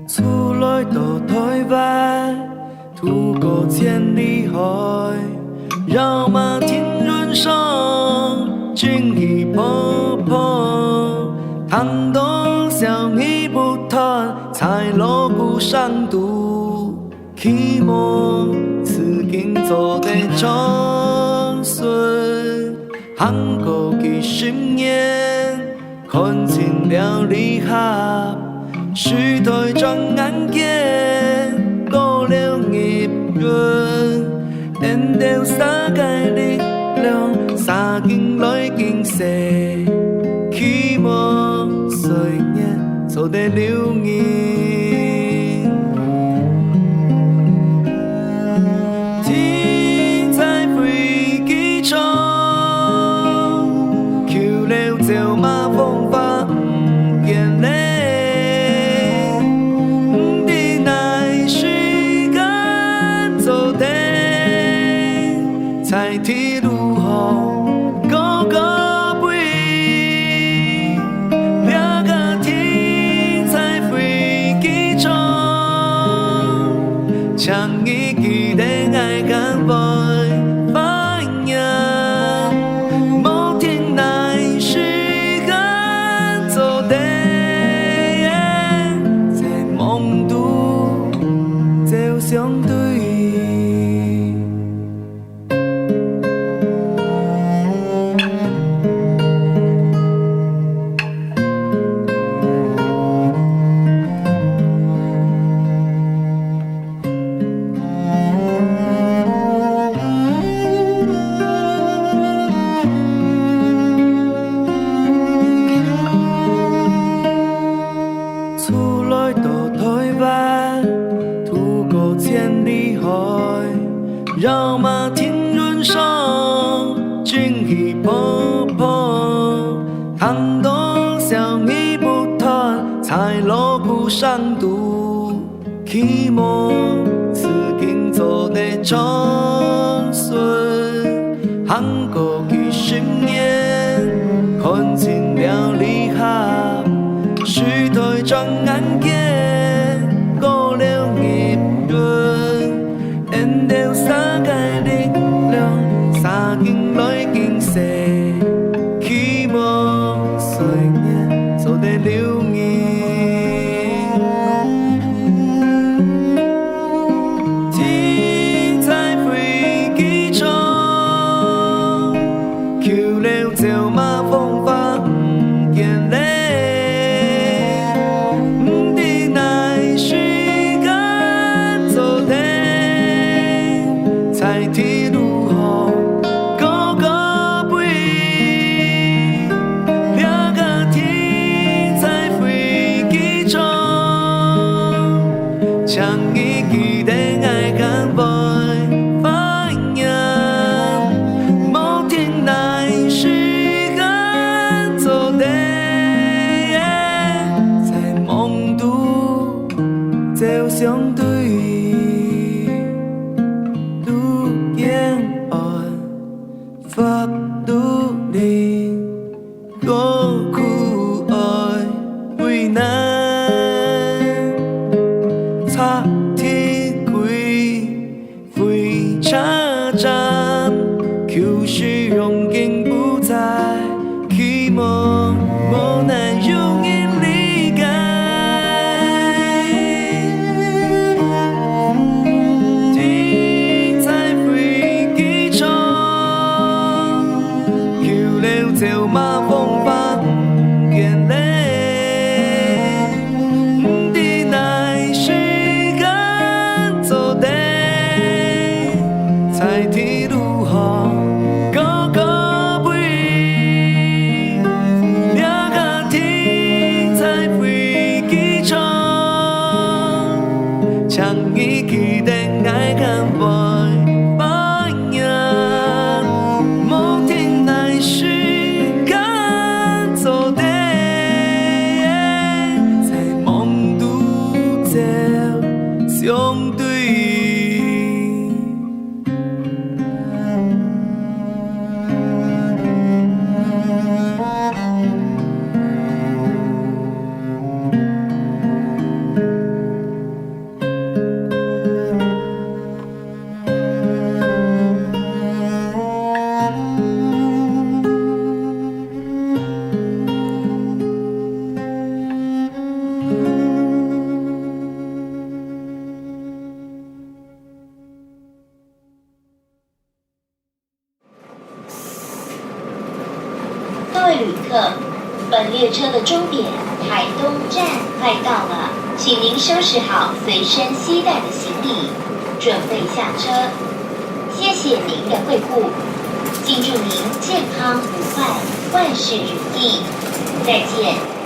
出来到台湾，渡过千里海，绕马听人声，惊喜婆婆，谈到小你不谈，才锣鼓上渡，期望此经做的长顺，韩国几十年，看清了离合。须台转眼间，过了nghiệp緣，等到三界力量，三經來經世，希望歲月做得留念。天在飛機場，求了就馬風發唔見咧。在鐵路後高高飛，兩個天在飛機中，將一記的愛感會發揚，某天來時間做的，在夢度就相對。出來到台灣，渡過千里海，繞馬聽人聲，驚喜婆婆，談到小你不談，才鑼鼓上渡，期望此經做得長順，韓國幾十年，看清了離合。須台轉眼間，過了nghiệp緣，等到三界力量，三經來經世，希望歲月做得留念。天在飛機中，求了就馬風發唔見咧。在鐵路後高高飛，兩個天在飛機中，將一記的愛感會發揚，某天來時間做的，在夢度就相對。法度里多苦愛為難，擦鐵軌飛車站，求是榮景不在，期望我能永遠離開。天在飛機中。就馬風發唔見咧，唔知來時間做的，在鐵路後高高飛，兩個天在飛機中，將一記的愛感會發揚。各位旅客，本列车的终点台东站快到了，请您收拾好随身携带的行李，准备下车。谢谢您的惠顾，敬祝您健康愉快，万事如意，再见。